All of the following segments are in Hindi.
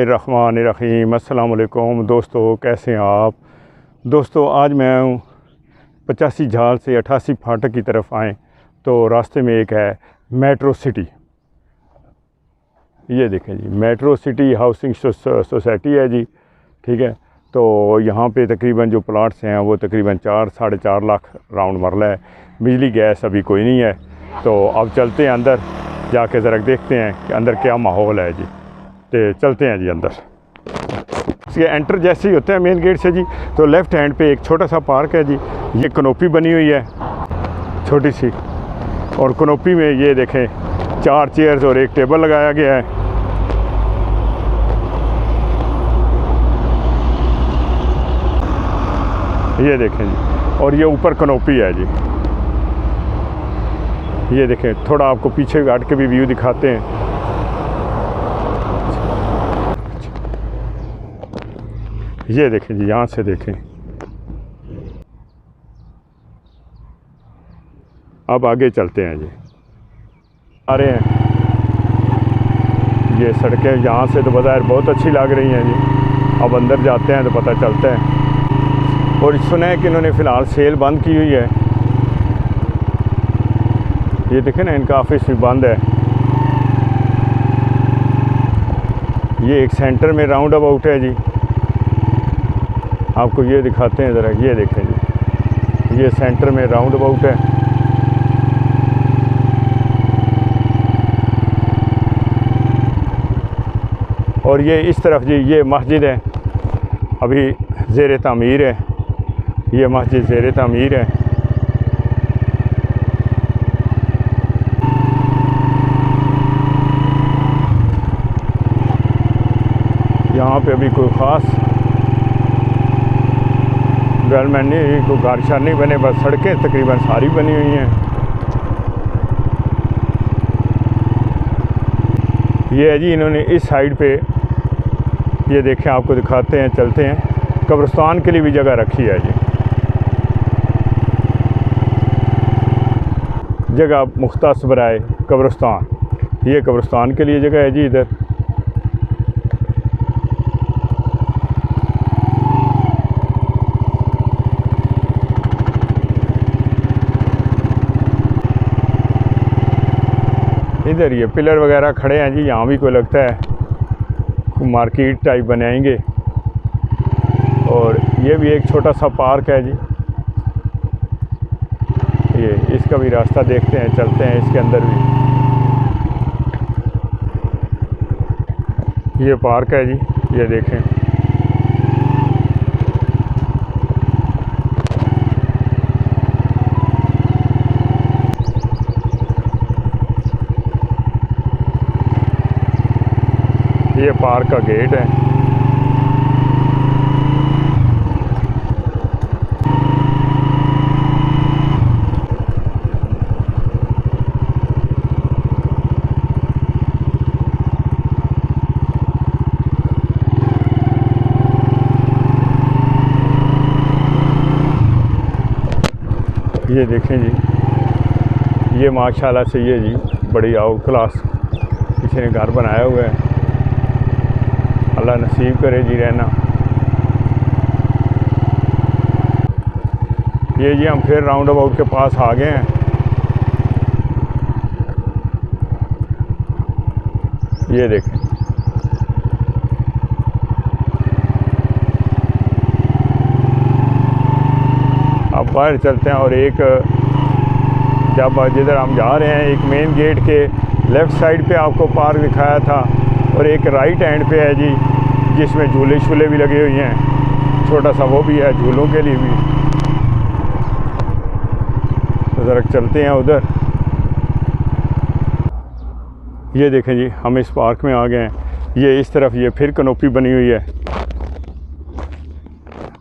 रहमानिर्रहीम। अस्सलाम वालेकुम दोस्तों, कैसे हैं आप दोस्तों। आज मैं हूँ 85 झाल से 88 फाटक की तरफ आएँ तो रास्ते में एक है मेट्रो सिटी। ये देखें जी, मेट्रो सिटी हाउसिंग सोसाइटी है जी, ठीक है। तो यहाँ पे तकरीबन जो प्लाट्स हैं वो तकरीबन 4-4.5 लाख राउंड मरला है। बिजली गैस अभी कोई नहीं है। तो अब चलते हैं अंदर, जाके ज़रा देखते हैं कि अंदर क्या माहौल है जी। तो चलते हैं जी अंदर। इसके एंटर जैसे ही होते हैं मेन गेट से जी, तो लेफ़्ट हैंड पे एक छोटा सा पार्क है जी। ये कनोपी बनी हुई है छोटी सी, और कनोपी में ये देखें 4 चेयर्स और एक टेबल लगाया गया है। ये देखें जी, और ये ऊपर कनोपी है जी। ये देखें, थोड़ा आपको पीछे हट के भी व्यू दिखाते हैं। ये देखें जी, यहाँ से देखें। अब आगे चलते हैं जी। आ रहे हैं ये सड़कें यहाँ से तो बाज़ार बहुत अच्छी लग रही हैं जी। अब अंदर जाते हैं तो पता चलता है। और सुना है कि इन्होंने फ़िलहाल सेल बंद की हुई है। ये देखें ना, इनका ऑफिस भी बंद है। ये एक सेंटर में राउंड अबाउट है जी, आपको ये दिखाते हैं ज़रा। ये देखें जी, ये सेंटर में राउंड अबाउट है। और ये इस तरफ जी, ये मस्जिद है, अभी ज़ेर तामीर है। ये मस्जिद ज़ेर तामीर है। यहाँ पे अभी कोई ख़ास डेवलपमेंट नहीं, कोई घर शर नहीं बने, बस सड़कें तकरीबन सारी बनी हुई हैं। ये है जी, इन्होंने इस साइड पे, ये देखें, आपको दिखाते हैं, चलते हैं। कब्रिस्तान के लिए भी जगह रखी है जी, जगह मुख्तस बराए कब्रिस्तान। ये कब्रिस्तान के लिए जगह है जी इधर। इधर ये पिलर वगैरह खड़े हैं जी, यहाँ भी कोई लगता है मार्केट टाइप बनाएंगे। और ये भी एक छोटा सा पार्क है जी। ये इसका भी रास्ता देखते हैं, चलते हैं इसके अंदर भी। ये पार्क है जी, ये देखें। ये पार्क का गेट है। ये देखें जी, ये माशाल्लाह से ये जी बड़ी आउट क्लास किसी ने घर बनाया हुआ है। अल्लाह नसीब करे जी रहना। ये जी हम फिर राउंड अबाउट के पास आ गए हैं। ये देखें, अब बाहर चलते हैं। और एक जब जिधर हम जा रहे हैं, एक मेन गेट के लेफ़्ट साइड पे आपको पार्क दिखाया था, और एक राइट हैंड पे है जी, जिसमें झूले शूले भी लगे हुए हैं, छोटा सा वो भी है झूलों के लिए भी। तो ज़रा चलते हैं उधर। ये देखें जी, हम इस पार्क में आ गए हैं। ये इस तरफ ये फिर कनोपी बनी हुई है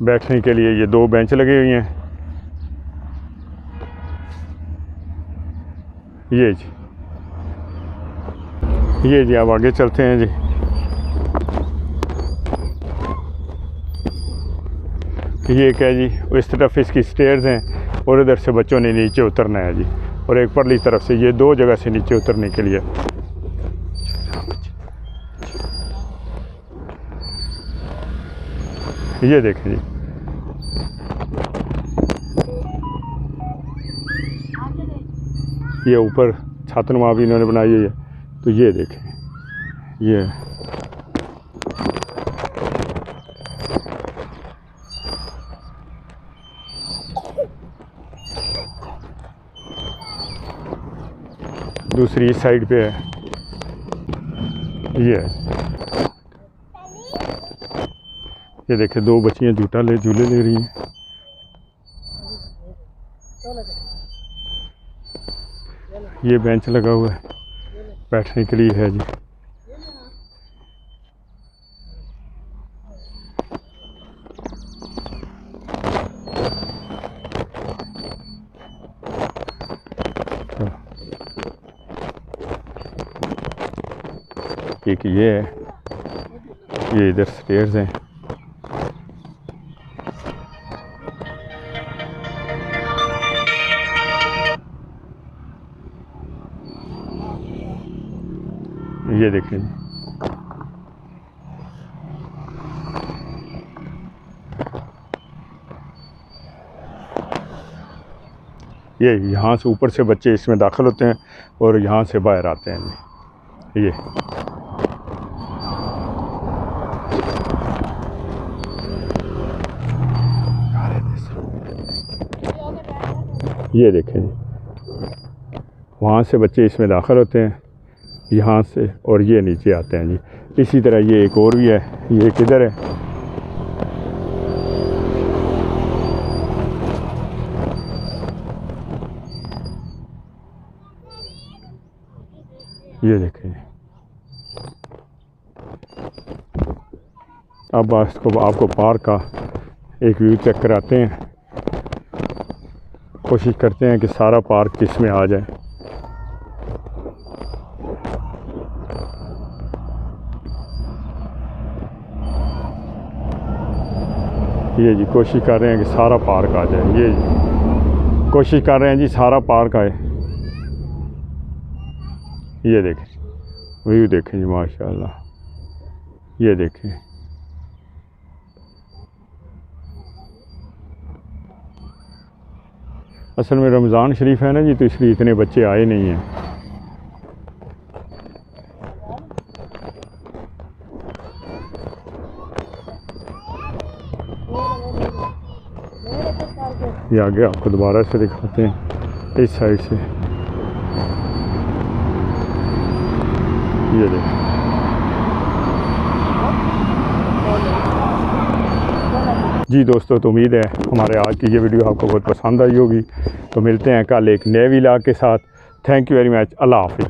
बैठने के लिए। ये 2 बेंच लगी हुई हैं। ये जी, अब आगे चलते हैं जी। ये क्या जी, इस तरफ इसकी स्टेयर्स हैं और इधर से बच्चों ने नीचे उतरना है जी, और एक परली तरफ से, ये 2 जगह से नीचे उतरने के लिए। ये देखें जी, ये ऊपर छातनुमा भी इन्होंने बनाई हुई है। तो ये देखें, ये दूसरी इस साइड पे है। ये देखें, दो बच्चियां झूले ले रही हैं। ये बेंच लगा हुआ है, बैठने के लिए है जी। एक ये है, ये इधर स्टेयर्स हैं। ये देखें, ये यहाँ से ऊपर से बच्चे इसमें दाखिल होते हैं और यहाँ से बाहर आते हैं जी। ये देखें जी, वहाँ से बच्चे इसमें दाखिल होते हैं यहाँ से, और ये नीचे आते हैं जी। इसी तरह ये एक और भी है, ये किधर है, ये देखें। अब आपको पार्क का एक व्यू चेक कराते हैं। कोशिश करते हैं कि सारा पार्क किसमें आ जाए। ये जी, कोशिश कर रहे हैं कि सारा पार्क आ जाए। ये जी, कोशिश कर रहे हैं जी सारा पार्क आए। ये देखें, व्यू देखें जी, माशाल्लाह। ये देखें, असल में रमज़ान शरीफ है ना जी, तो इसलिए इतने बच्चे आए नहीं हैं। ये आगे आपको दोबारा से दिखाते हैं इस साइड से। ये देखें, जी दोस्तों, तो उम्मीद है हमारे आज की ये वीडियो आपको बहुत पसंद आई होगी। तो मिलते हैं कल एक नए व्लॉग के साथ। Thank you very much. अल्लाह हाफिज़।